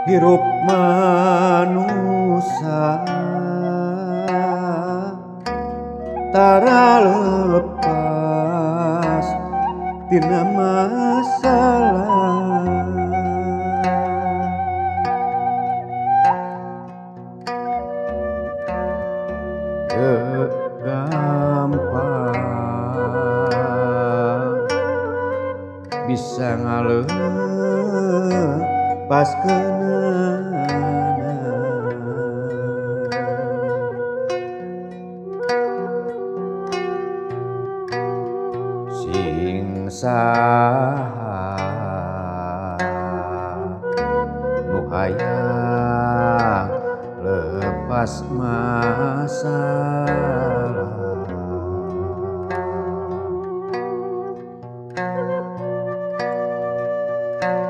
Hirup manusia tara lepas tina masalah teu gampang bisa ngalepaskeunana sing saha nu hayang lepas masalah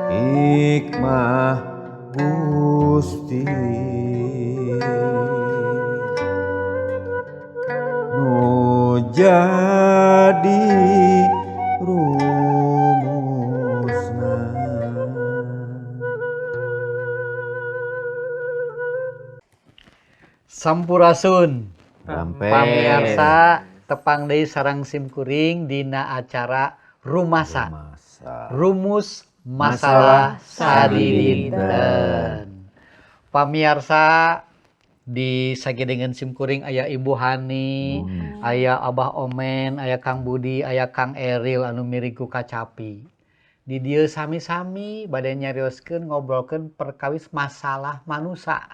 hikmah Gusti nu jadi rumusna. Sampurasun Sampai pamirsa tepang deui sareng simkuring dina acara Rumasa Rumus Masalah Sadidinten. Pamirsa di sagedengan simkuring aya Ibu Hani, aya Abah Omen, aya Kang Budi, aya Kang Eril anu mirip ku kacapi. Di dieu sami-sami bade nyarioskeun ngobrolkeun perkawis masalah manusia.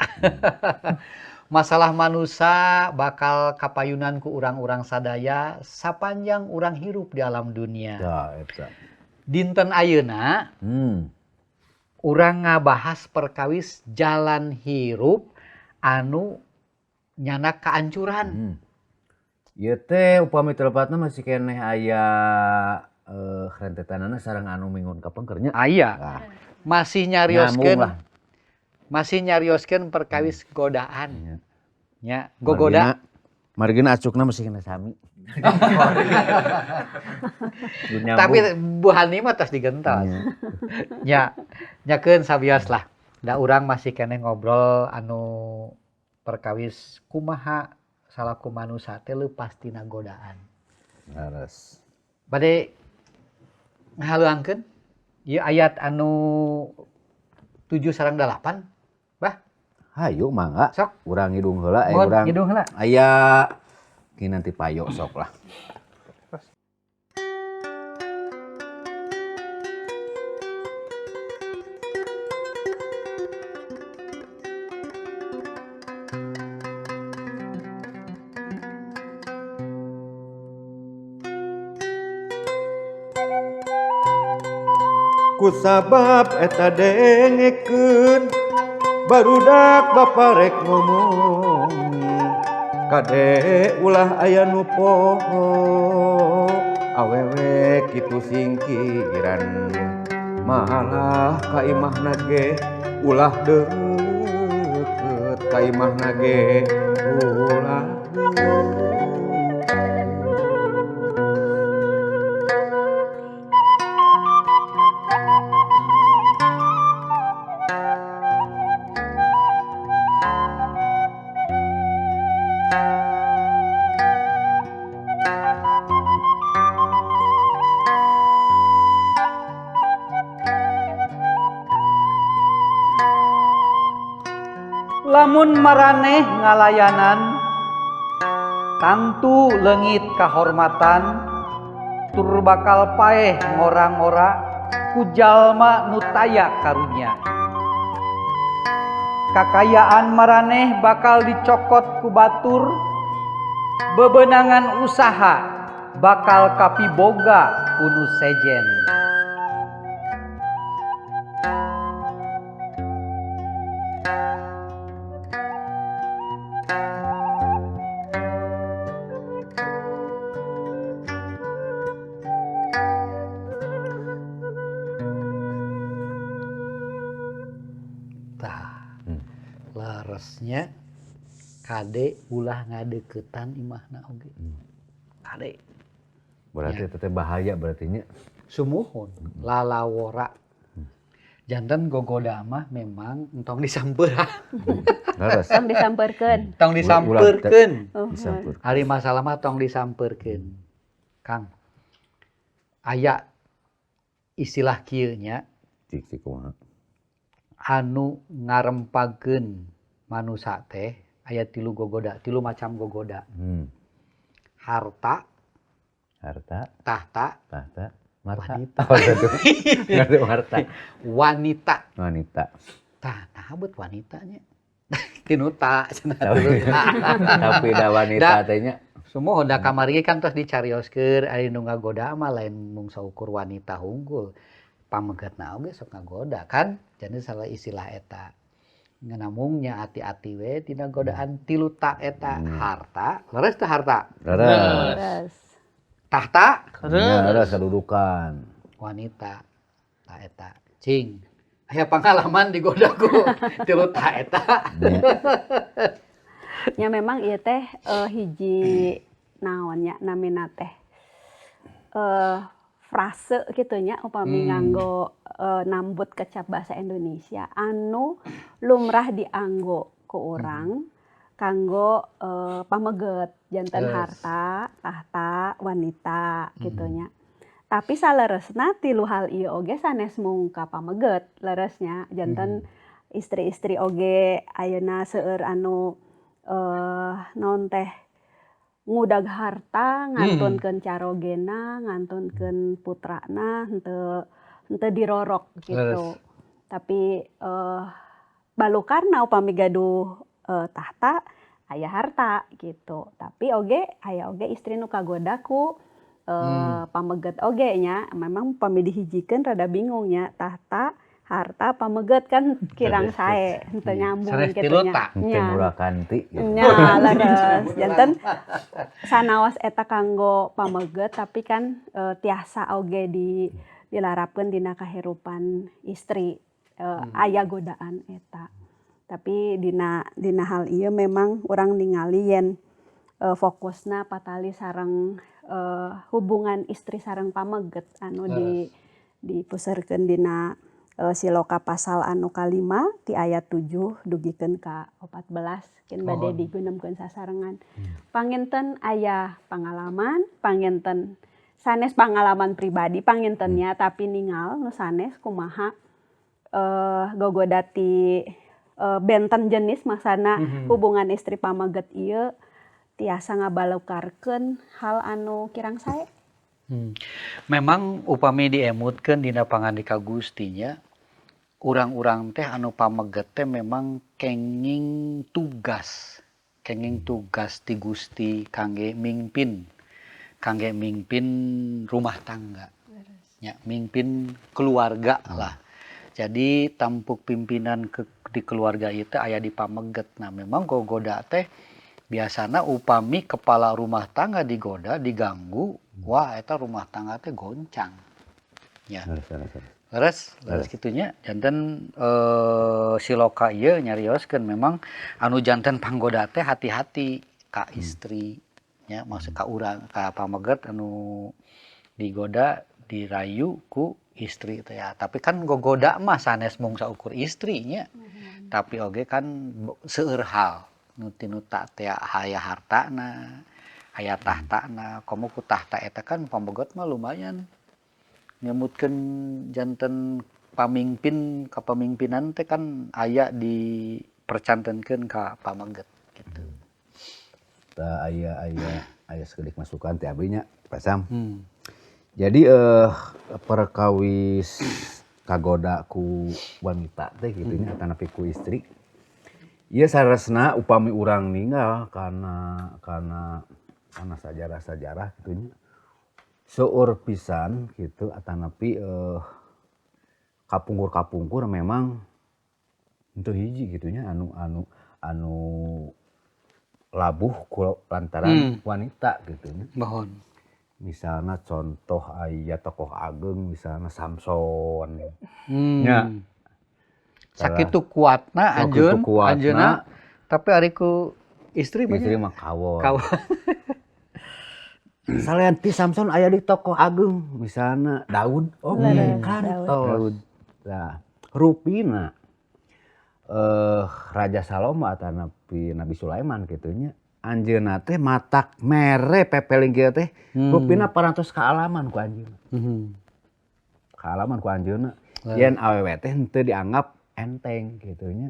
Masalah manusia bakal kapayunan ku urang-urang sadaya sapanjang urang hirup di alam dunia. Dinten ayeuna urang ngabahas perkawis jalan hirup anu nyana kaancuran. Ieu teh upami telepatna masih keneh aya rentetanana sareng anu mingun kapengkernya. Aya. Masih nyarioskeun perkawis godaan. Nya, gogoda. Margina acukna masih kena sami. Tapi Bu Hani mah tos digentos. Nya, nyakeun sabios lah. Da urang masih keneh ngobrol anu perkawis kumaha salaku manusia teh leupas tina godaan. Laras. Bade ngahaluangkeun ieu ayat anu 7-8. Bah, hayu mangga. Sok. Urang ngidung heula urang ngidung heula. Aya kinanti payo sok lah. Ku sabab eta dengekeun barudak baparek ngomong kade ulah aya nu poho awewe kitu singkiran malah ka imahna ge ulah deukeut ka imahna ge ulah deukeut. Lamun maraneh ngalayanan tantu leungit kahormatan tur bakal paeh ngora-ngora ku jalma nu taya karunya. Kakayaan maraneh bakal dicokot ku batur, bebenangan usaha bakal kapiboga ku nu sejen. Tah. Leresnya kade ulah ngadeukeutan imahna oge. Kade. Berarti teteh bahaya berarti nya. Sumuhun lalawora. Janten gogoda mah memang entong disampeurang. Leres. Tong disampeurkeun. Tong disampeurkeun. Disampur. Ari masalah mah tong disampeurkeun. Kang. Aya istilah kieu nya Cik kumaha. anu ngarempagkeun manusa teh aya 3 gogoda, 3 macam gogoda. Harta, Harta, tahta, tahta, marta. wanita. Oh, itu harta. Wanita. Wanita. Tah, nah beut wanitanya. Tinuta cenah Tapi tapi da wanita teh nya. Sumuhun da kamari kan tos dicarioskeun ari nu ngagoda mah lain mung saukur wanita hunggul. Pameggetna oge sok ngagoda kan. Jadi salah istilah eta. Nganamungnya hati-hati we tina godaan 3 ta eta harta, leres teh harta. Leres. Terus. Tahta, Leres kedudukan. wanita. Ta eta. Cing. Aya pangalaman digoda ku 3 ta eta. Ya memang ieu teh hiji naon nya namina teh frase kitu nya upami nganggo nambut kecap bahasa Indonesia anu lumrah dianggo ku urang kanggo pamegget janten harta, tahta, wanita kitu nya. Tapi saleresna 3 hal ieu oge sanes mung ka pamegget leresnya janten istri-istri oge ayeuna seueur anu naon teh ngudag harta ngantunkeun carogena ngantunkeun putrana henteu dirorok gitu. Tapi balukarna upami gaduh tahta aya harta gitu. Tapi oge aya oge istri nu kagoda ku pamegget oge nya. Memang upami dihijikeun rada bingung nya tahta harta pamegget kan kirang sae henteu nyambung kitu nya. Teh murakanti gitu. Nya leres. Janten sanaos eta kanggo pamegget tapi kan tiasa oge dilarapkeun dina kahirupan istri aya godaan eta. Tapi dina hal ieu memang urang ningali yen fokusna patali sareng hubungan istri sareng pamegget anu dipuseurkeun dina Siloka pasal anu kalima ti ayat 7 dugikeun ka 14 kin bade digunemkeun sasarengan. Panginten aya pangalaman, panginten sanes pangalaman pribadi pangintennya tapi ningal nu sanes kumaha gogoda ti benten jenis maksana hubungan istri pamegget ieu tiasa ngabalukarkeun hal anu kirang sae. Memang upami diemutkeun dina pangandika Gusti nya urang-urang teh anu pamegget teh memang kenging tugas ti Gusti kangge mingpin rumah tangga nya mingpin keluarga lah. Jadi tampuk pimpinan di keluarga ieu teh aya di pamegget. Nah memang gogoda teh biasana upami kepala rumah tangga digoda diganggu, wah eta rumah tangga teh goncang. Ya. Leres kitunya janten Siloka ieu nyarioskeun memang anu janten panggoda teh hati-hati ka istri nya maksud ka urang ka pamegget anu digoda dirayu ku istri teh ya. Tapi kan gogoda mah sanes mung saukur istrinya. Tapi oge kan seueur hal nu ta teh aya hartana, aya tahtana, komo ku tahta eta kan pamegget mah lumayan nyemutkeun janten pamimpin kapamimpinan teh kan aya dipercantenkeun ka pamegget gitu. Tah aya sakedik masukan teh abdi nya Pak Sam. Jadi perkawis kagoda ku wanita teh kitu nya atanapi ku istri. Ieu saresna upami urang ninggal kana sajarah-sajarah kitu nya. Seueur pisan gitu atanapi kapungkur-kapungkur memang henteu hiji gitu nya anu labuh lantaran wanita gitu nya. Mohon. Misalnya contoh aya tokoh ageng misalnya Samson. Ya. sakitu kuatna Sakitu anjeun kuatna. anjeunna tapi ari ku istri Istri mah mah kawon. kawan. Salian ti Samson aya di toko agung misalnya Daud Leres, kantos. Daud. Nah, rupina Raja Salomo atau Nabi Sulaiman gitunya anjeunna teh matak mere pepeling kieu teh rupina parantos kaalaman ku anjeunna. Kaalaman ku anjeunna yen awewe teh henteu dianggap enteng gitunya.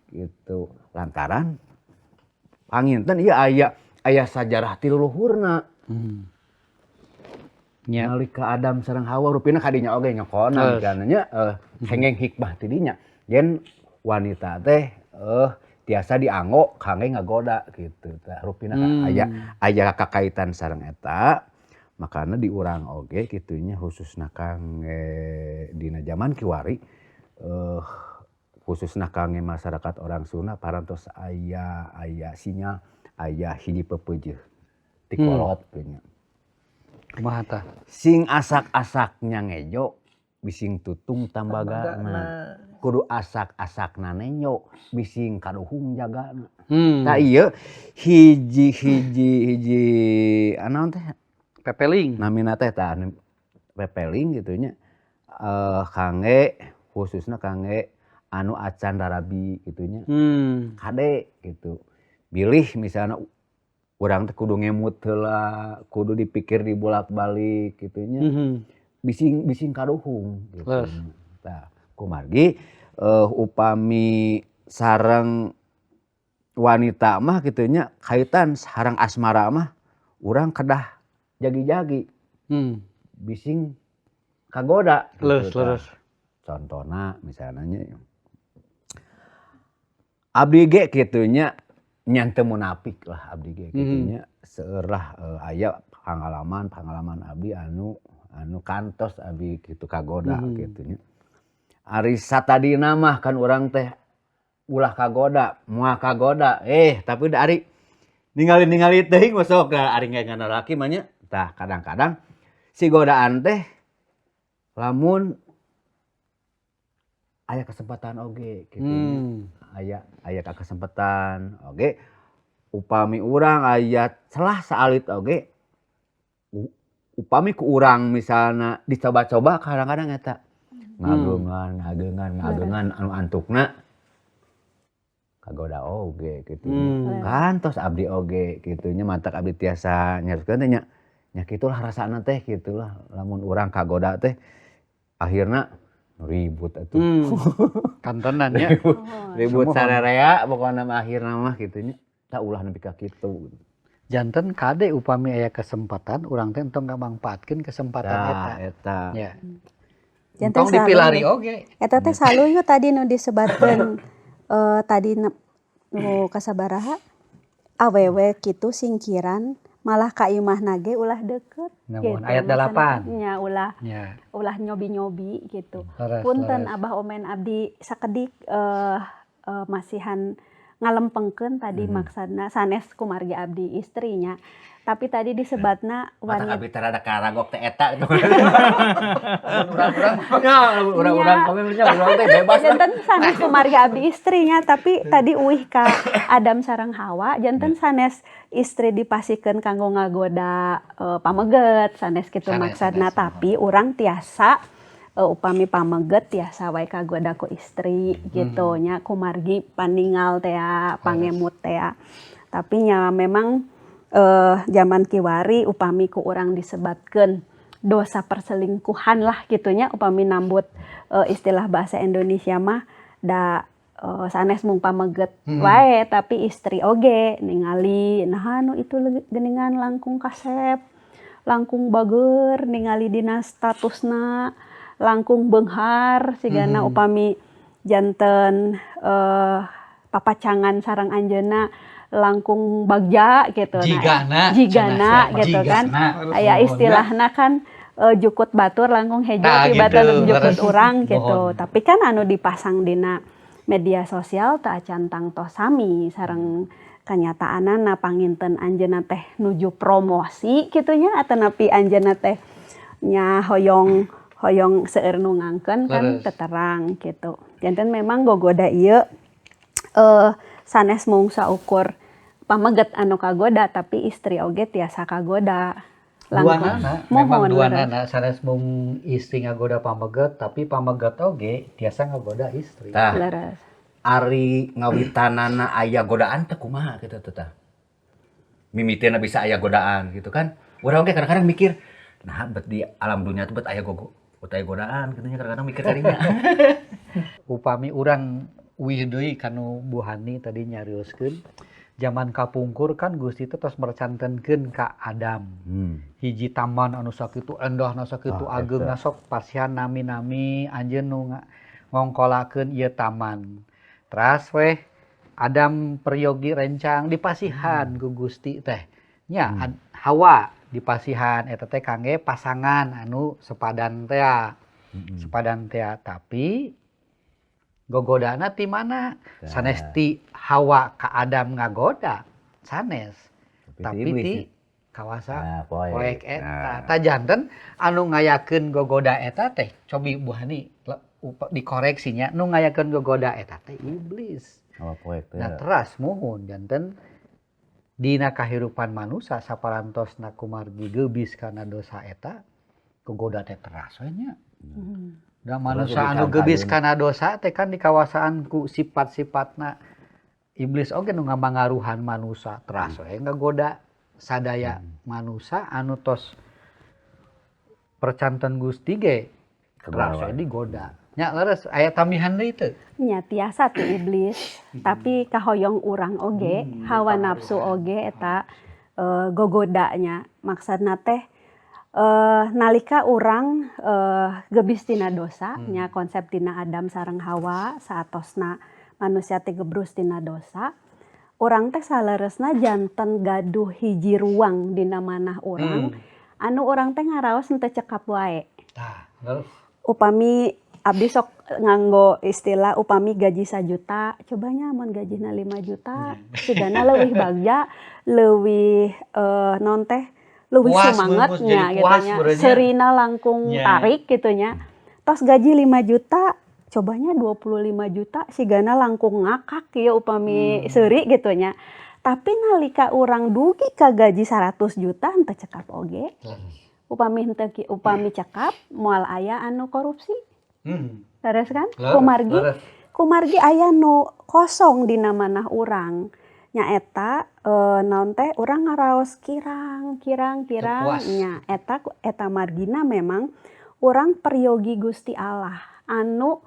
Gitu. Lantaran panginten ieu aya sajarah ti leluhurna. Nya. Nalika Adam sareng Hawa rupina kadinya oge nyokonan kana nya hengeng hikmah ti dinya. Yen wanita teh tiasa dianggo kangge ngagoda gitu tah. Rupina aya kakaitan sareng eta. Makana di urang oge kitunya khususna kangge dina zaman kiwari khususna kangge masyarakat orang Sunda parantos aya sinyal aya hiji pepeujeuh ti kolot nya. Kumaha tah? Sing asak-asaknya ngejo bising tutung tambagana. Kudu asak-asakna nenyo bising kaduhung jagana. Tah ieu hiji anaon teh Pepeling. namina teh tah pepeling gitu nya kangge khususna kangge anu acan darabi gitu nya. Kade gitu. Bilih misalnya urang teh kudu ngemut heula, kudu dipikir dibolak-balik gitu nya. Bising kaduhung gitu. Tah kumargi upami sareng wanita mah gitu nya kaitan sareng asmara mah urang kedah jagi-jagi. Bising kagoda gitu. Leres. Contona misalnya abdi ge kitu nya nya teu munafik lah abdi ge kitu nya seueur lah aya pangalaman abdi anu kantos abdi kitu kagoda kitu nya. Ari satadina mah kan urang teh ulah kagoda, moal kagoda. Tapi da ari ningali teuing mah sok ari ngana laki mah nya. Tah kadang-kadang si godaan teh lamun aya kesempatan oge kitu nya. Aya kesempatan oge upami urang aya celah saalit oge upami ku urang misalna dicoba-coba kadang-kadang eta ngageungan anu antukna kagoda oge kitu nya. Kantos abdi oge kitu nya mantak abdi tiasa nyaroskeun teh nya. Nya kitulah rasana teh kitulah lamun urang kagoda teh akhirna ribut atuh. Kantenan nya. Ribut sarerea pokona akhirna mah kitu nya. Tah ulah nepi ka kitu. Janten kade upami aya kesempatan urang teh entong ngamampatkeun kesempatan eta. Ya. Janten Entong dipilari oge. Eta teh salu yeuh tadi nu disebatkeun tadi nu kasabaraha awewe kitu singkiran malah ka imahna ge ulah deukeut gitu. Ayat 8. Nya ulah nyobi-nyobi gitu. Leres. Punten Abah Omen abdi sakedik masihan ngalempengkeun tadi maksudna sanes kumargi abdi istrinya. Tapi tadi disebatna wanita. Abdi teh rada karagok teh eta. Urang-urang komennya urang teh bebas. Janten sanes kumargi abdi istrinya tapi tadi uih ka Adam sareng Hawa janten sanes istri dipasikeun kanggo ngagoda pameget sanes kitu maksudna tapi urang tiasa upami pameget tiasa wae kagoda ku istri gitu nya kumargi paningal teh pangemut teh. Tapi nya memang zaman kiwari upami ku urang disebatkeun dosa perselingkuhan lah gitunya upami nambut istilah bahasa Indonesia mah da sanes mung pameget wae tapi istri oge ningali nah anu itu geuningan langkung kasep langkung bageur ningali dina statusna langkung beunghar sigana upami janten papacangan sareng anjeunna langkung bagja gitu jigana gitu kan aya istilahna kan jukut batur langkung hejo tibatan jukut urang gitu tapi kan anu dipasang dina media sosial teu acan tangtos sami sareng kanyataanana panginten anjeunna teh nuju promosi kitu nya ataupun anjeunna teh nya hoyong hoyong seueur nu ngangkeun kan Leres. teterang gitu. Janten memang gogoda ieu sanes mung saukur pameget anu kagoda tapi istri oge tiasa kagoda. Duanana, memang Mohon leres. duanana sanes mung istri ngagoda pameget, tapi pameget oge tiasa ngagoda istri. Tah, Leres. ari ngawitanana aya godaan teh kumaha kitu teh tah. Mimiteuna bisa aya godaan gitu kan. Urang oge kadang-kadang mikir, nah bet di alam dunia teh bet aya godaan kitu nya kadang-kadang mikir kadinya. Upami urang wih deui kanu Bu Hani tadi nyarioskeun, zaman kapungkur kan Gusti teh tos mercantenkeun ka Adam. Hiji taman anu sakitu endahna sakitu Ah, ageungna sok pasihan nami-nami anjeun nu ngongkolakeun ieu taman. Teras weh Adam peryogi rencang dipasihan ku Gusti teh. Nya Hawa dipasihan eta teh kangge pasangan anu sepadan teh. Sepadan teh tapi gogodana ti mana? Sanes ti Hawa ka Adam ngagoda sanes. Tapi ti kawasa Ah, poek poek. eta. Ta janten anu ngayakeun gogoda eta teh cobi Bu Hani dikoreksinya nu ngayakeun gogoda eta teh iblis. Oh, poek teh. Nah teras muhun janten dina kahirupan manusia saparantosna kumargi geubis kana dosa eta gogoda teh teras we nya. Da manusia anu geubis kana dosa teh kan dikawasaan ku sifat-sifatna iblis oge nu ngamangaruhan manusia teras we ngagoda sadaya manusia anu tos percanten Gusti ge teras we digoda. Nya leres aya tambihan deui teu? Nya tiasa ti iblis, tapi kahoyong urang oge, hawa nafsu oge eta gogodanya. Maksudna teh nalika urang geubis tina dosa, nya konsep tina Adam sareng Hawa saatosna manusia teh gebrus tina dosa. Urang teh saleresna janten gaduh hiji ruang dina manah urang, anu urang teh ngaraos henteu cekap wae. Tah, leres. Upami abdi sok nganggo istilah upami gaji 1 juta, cobanya mun gajina 5 juta, sigana leuwih bagja, leuwih non teh leuwih Puas, sumangetnya jadi gitu puas nya. beureunya. Serina langkung Nya. tarik gitu nya. Tos gaji 5 juta, cobanya 25 juta sigana langkung ngakak ieu upami seuri gitu nya. Tapi nalika urang dugi ka gaji 100 juta henteu cekap oge. Upami cekap moal aya anu korupsi. Leres kan? Leres. Kumargi aya nu kosong dina manah urang. Nyaeta naon teh urang ngaraos kirang Kepuas. nya eta margina memang urang peryogi Gusti Allah anu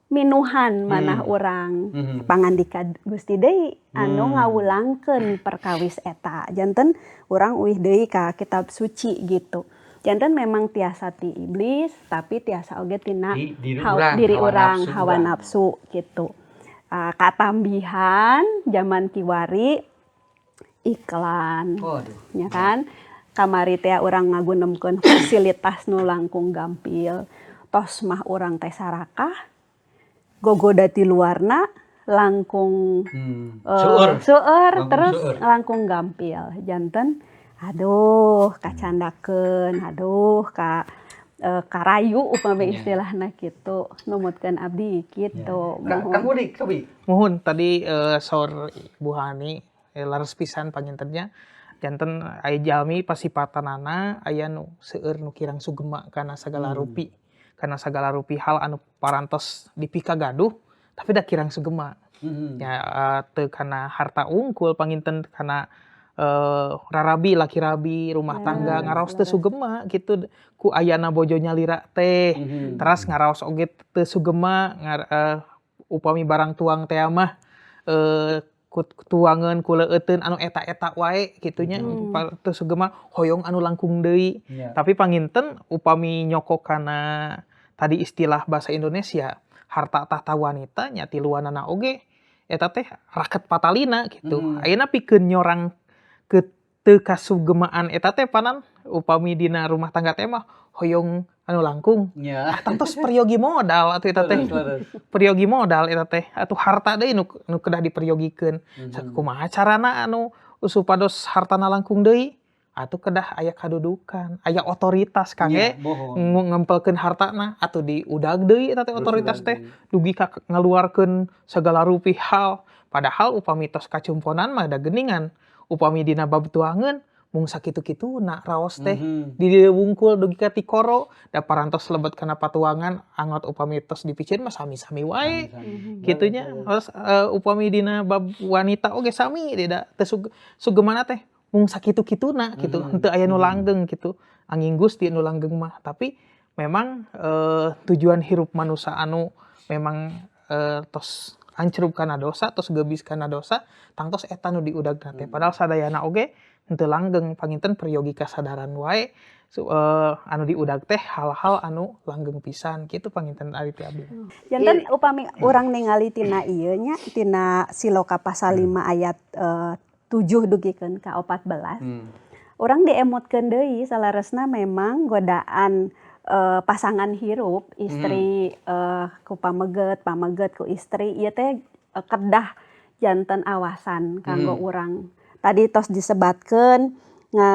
minuhan manah urang. Pangandika Gusti deui anu ngawulangkeun perkawis eta. Janten urang uih deui ka kitab suci gitu. Janten memang tiasa ti iblis tapi tiasa oge tina diri urang hawa nafsu gitu. Katambihan zaman kiwari iklan. Ya kan? Kamari teh urang ngagunemkeun fasilitas nu langkung gampil. Tos mah urang teh sarakah gogoda ti luarna langkung seueur terus langkung gampil. Janten aduh kacandakeun, aduh karayu upami istilahna kitu. Numutkeun abdi kitu. Kang Budi, cobi. Muhun tadi saur Bu Hani laras pisan pangintennya janten aya jalmi pasipatanana aya nu seueur nu kirang sugema kana sagala rupi. Kana sagala rupi hal anu parantos dipika gaduh tapi da kirang sugema. Ya teu kana harta unggul panginten kana rarabi laki rabi rumah tangga ngaraos teu sugema gitu ku ayana bojo nyalira teh. Teras ngaraos oge teu sugema upami barang tuang teh mah tuangeun ku leueuteun anu eta-eta wae kitu nya teu sugema hoyong anu langkung deui. Tapi panginten upami nyokok kana tadi istilah bahasa Indonesia harta tahta wanita nya tiluanana oge eta teh raket patalina gitu. Ayeuna pikeun nyorang ke teu kasugemaan eta teh panan upami dina rumah tangga teh mah hoyong anu langkung. Tos peryogi modal atuh eta teh. Peryogi modal eta teh. Atuh harta deui nu kedah diperyogikeun. Kumaha carana anu supados hartana langkung deui? atau kedah aya kadudukan, aya otoritas Iya, kage mohon. ngempelkeun hartana atau diudag deui eta teh otoritas teh dugi ka ngaluarkeun segala rupi hal. Padahal upami tos kacumponan mah da geuningan. Upami dina babatuangeun mung sakitu-kituna raos teh di dieu wungkul dugi ka ti koro da parantos lebet kana patuangan angot upami tos dipicieun mah sami-sami wae. Gitunya. Terus upami dina bab wanita oge sami da teu sugemana teh mung sakitu-kituna gitu, henteu aya nu langgeng gitu. Angin Gusti nu langgeng mah, tapi memang tujuan hirup manusia anu memang tos ancrup kana dosa, tos geubis kana dosa, tangtos eta nu diudagna teh. Padahal sadayana oge henteu langgeng, panginten peryogi kasadaran wae anu diudag teh hal-hal anu langgeng pisan gitu panginten ari ti abdi. Janten upami urang ningali tina ieu nya tina Siloka pasal 5 ayat 7 dugikeun ka 14. Urang diemutkeun deui salaresna memang godaan pasangan hirup istri ku pameget ku istri ieu teh kedah janten awasan kanggo urang. Tadi tos disebatkeun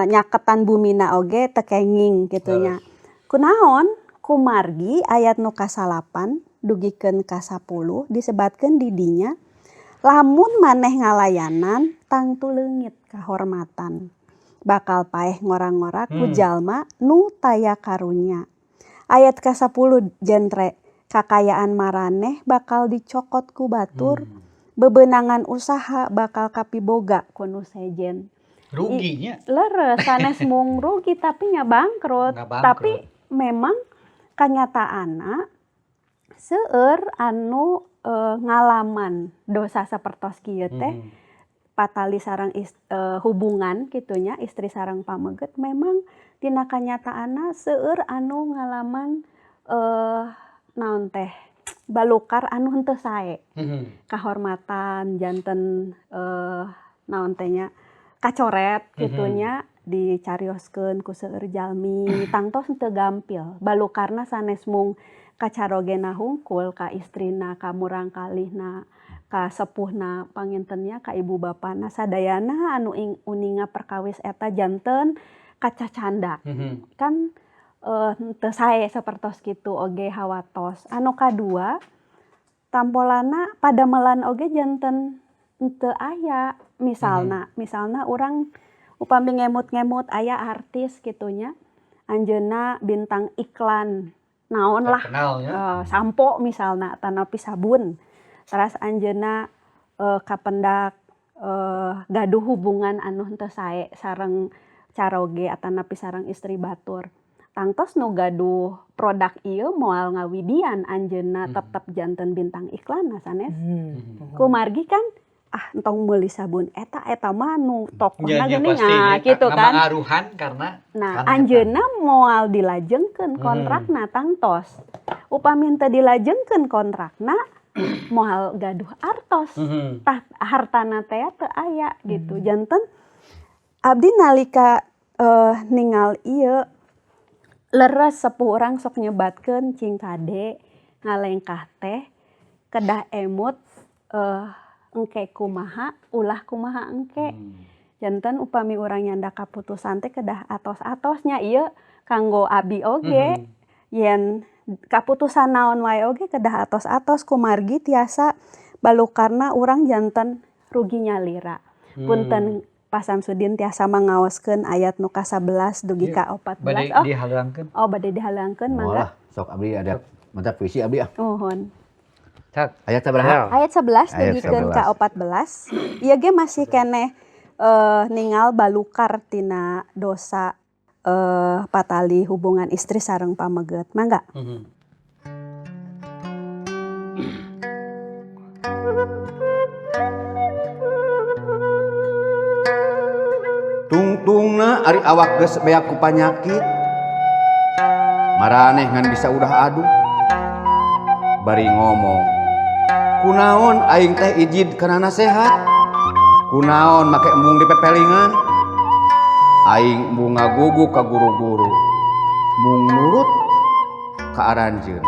nyaketan bumina oge teu kenging kitu nya. Kunaon? Kumargi ayat nu ka-8 dugikeun ka 10 disebatkeun di dinya lamun maneh ngalayanan tangtu leungit kahormatan. Bakal paeh ngora-ngora ku jalma nu taya karunya. Ayat ka-10 jentre kakayaan maraneh bakal dicokot ku batur. Bebenangan usaha bakal kapiboga ku nu sejen. Ruginya. Leres sanes mung rugi tapi nya bangkrut. Nggak bangkrut. Tapi memang kanyataanna seueur anu ngalaman dosa sapertos kieu teh patali sareng hubungan kitunya istri sareng pameget memang tina kanyataanna seueur anu ngalaman naon teh balukar anu henteu sae. Kahormatan janten naon teh nya kacoret kitunya dicarioskeun ku seueur jalmi tangtos henteu gampil. Balukarna sanes mung kacarogena hungkul ka istrina, ka murang kalihna, ka sepuhna pangintennya, ka ibu bapana sadayana anu uninga perkawis eta janten kacacanda. Kan teu sae sapertos kitu oge hawatos. Anu kadua tampolana padamelan oge janten henteu aya. Misalna urang upami ngemut-ngemut aya artis kitunya anjeunna bintang iklan naon lah sampo misalna tanapi sabun. Teras anjeunna kapendak gaduh hubungan anu henteu sae sareng caroge atanapi sareng istri batur. Tangtos nu gaduh produk ieu moal ngawidian anjeunna tetep janten bintang iklan sanes. Kumargi kan entong meuli sabun eta mah nu tokohna geuning kitu kan. Ngaruhan karena anjeunna moal dilajengkeun kontrakna tangtos. Upami teu dilajengkeun kontrakna moal gaduh artos. Tah hartana teh teu aya gitu. Janten abdi nalika ningal ieu leres sepuh urang sok nyebatkeun cing kade ngalengkah teh kedah emut engke kumaha ulah kumaha engke. Janten upami urang nyanda kaputusan teh kedah atos-atosnya ieu kanggo abi oge yen kaputusan naon wae oge kedah atos-atos kumargi tiasa balukarna urang janten rugi nyalira. Punten Pak Samsudin tiasa mangaoskeun ayat nu ka-11 dugi ka 14. Bade dihalangkeun. Bade dihalangkeun mangga. Sok abdi ada mantap puisi abdi Nuhun. Ayat sabaraha? Ayat 11 dugikeun ka 14. Ieu ge masih keneh ningal balukar tina dosa patali hubungan istri sareng pameget. Mangga. Tungtungna ari awak geus beak ku panyakit. Maraneh ngan bisa udah aduh. Bari ngomong. Kunaon aing teh ijid kana nasehat? Kunaon make embung dipepelingan? Aing embung ngagugu ka guru-guru. Mung nurut ka aranjeun.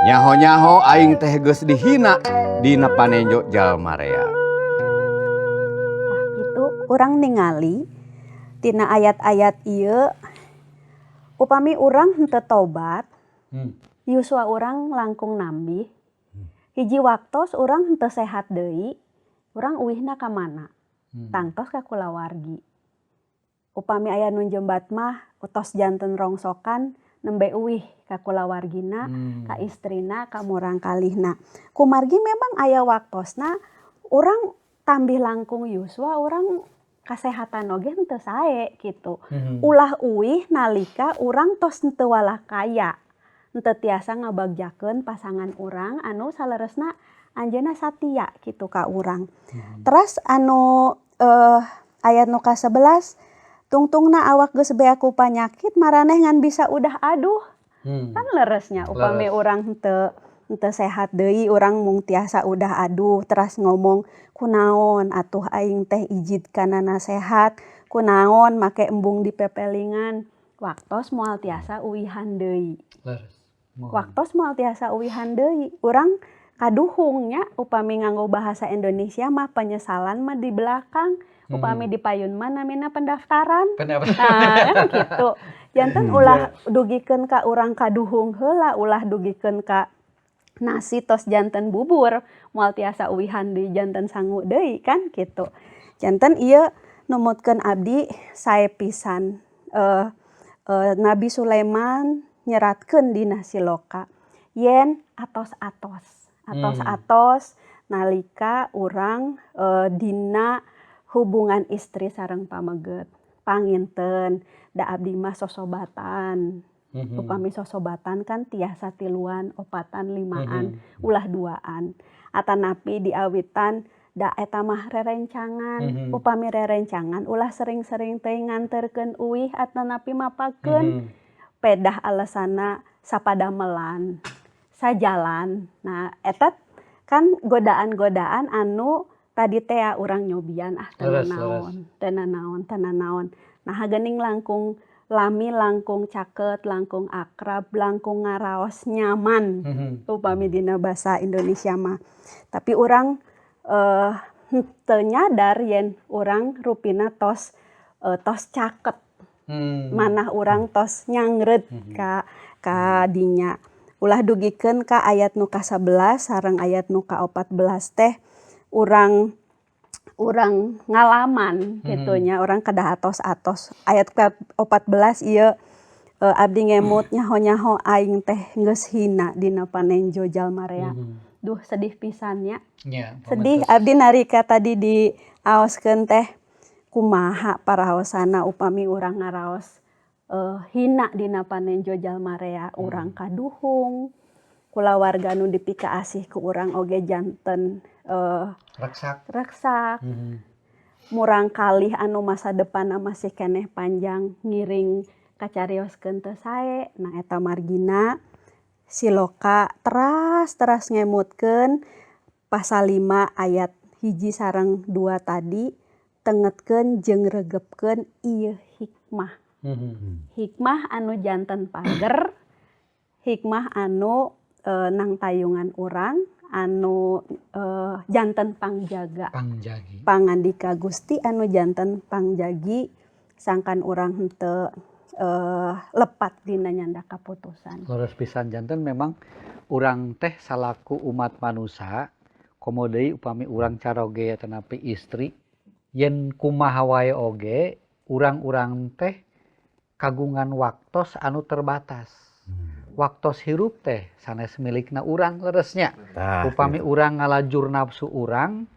Nyaho-nyaho aing teh geus dihina dina panenjo jalmarea. Tah kitu urang ningali tina ayat-ayat ieu upami urang henteu tobat, yuswa urang langkung nambih. Hiji waktos urang henteu sehat deui, urang uwihna ka mana? Tangtos ka kulawargi. Upami aya nu jembat mah tos janten rongsokan nembe uwih ka kulawargina, ka istrina, ka murang kalihna. Kumargi memang aya waktosna urang tambih langkung yuswa urang kasehatan oge henteu sae kitu. Ulah uwih nalika urang tos henteu walah kaya. Henteu tiasa ngabagjakeun pasangan urang anu saleresna anjeunna satia kitu ka urang. Terus anu ayat nu ka-11 tungtungna awak geus bea ku panyakit maraneh ngan bisa udah aduh. Kan leresnya upami urang henteu sehat deui urang mung tiasa udah aduh teras ngomong kunaon atuh aing teh ijid kana nasehat, kunaon make embung dipepelingan. Waktos moal tiasa uwihan deui. Waktos moal tiasa uwihan deui. Urang kaduhungnya upami nganggo bahasa Indonesia mah penyesalan mah di belakang. Upami di payun mah namina pendaftaran. Nah, kan gitu. Janten ulah dugikeun ka urang kaduhung heula, ulah dugikeun ka nasi tos janten bubur, moal tiasa uwihan deui janten sangu deui kan gitu. Janten ieu numutkeun abdi sae pisan. Nabi Sulaiman nyeratkeun dina Siloka. Yen atos-atos nalika urang dina hubungan istri sareng pameget. Panginten da abdi mah sosobatan. Upami sosobatan kan tiasa tiluan, opatan, limaan, ulah duaan. Atanapi diawitan da eta mah rerencangan. Upami rerencangan ulah sering-sering teuing nganterkeun uwih atanapi mapakeun. Pedah alesana sapadamelan, sajalan. Nah, eta kan godaan-godaan anu tadi teh urang nyobian teu naon. Nah geuning langkung lami, langkung caket, langkung akrab, langkung ngaraos nyaman. Upami dina basa Indonesia mah. Tapi urang henteu nyadar yen urang rupina tos caket. Manah urang tos nyangreud ka dinya. Ulah dugikeun ka ayat nu ka-11 sareng ayat nu ka-14 teh urang ngalaman gitunya, urang kedah atos-atos. Ayat ke-14 ieu abdi ngemut nyaho-nyaho aing teh geus hina dina panenjo jalmarea. Duh sedih pisannya. Sedih abdi narika tadi diaoskeun teh kumaha paraosana upami urang ngaraos hina dina panenjo jalmarea, urang kaduhung. Kulawarga nu dipika asih ku urang oge janten reksak. Murang kalih anu masa depanna masih keneh panjang ngiring kacarioskeun teu sae. Nah eta margina Siloka teras ngemutkeun pasal 5 ayat 1 sareng 2 tadi tengetkeun jeung regepkeun ieu hikmah. Hikmah anu janten pager, hikmah anu nang tayungan urang, anu janten pangjagi. Pangandika Gusti anu janten pangjagi sangkan urang henteu lepat dina nyanda kaputusan. Leres pisan janten memang urang teh salaku umat manusia komo deui upami urang caroge tanapi istri yen kumaha wae oge urang-urang teh kagungan waktos anu terbatas. Waktos hirup teh sanes milikna urang leresnya. Upami urang ngalajur nafsu urang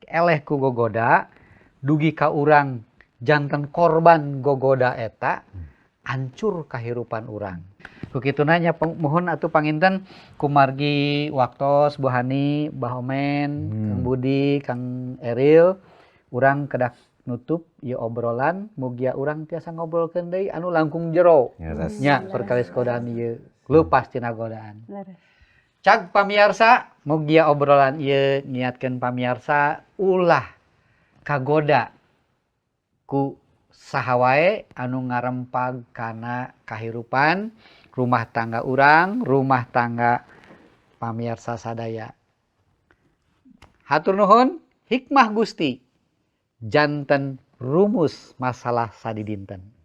eleh ku gogoda dugi ka urang janten korban gogoda eta hancur kahirupan urang. Kukitu nanya mohon atuh panginten kumargi waktos Bu Hani, Mbah Omen, Kang Budi, Kang Eril urang kedah nutup ieu obrolan mugia urang tiasa ngobrolkeun deui anu langkung jero nya perkawis godaan ieu leupas tina godaan. Cag pamiarsa mugia obrolan ieu ngiatkeun pamiarsa ulah kagoda ku saha wae anu ngarempag kana kahirupan rumah tangga urang, rumah tangga pamiarsa sadaya. Hatur nuhun, hikmah Gusti. Janten rumus masalah sadi dinten.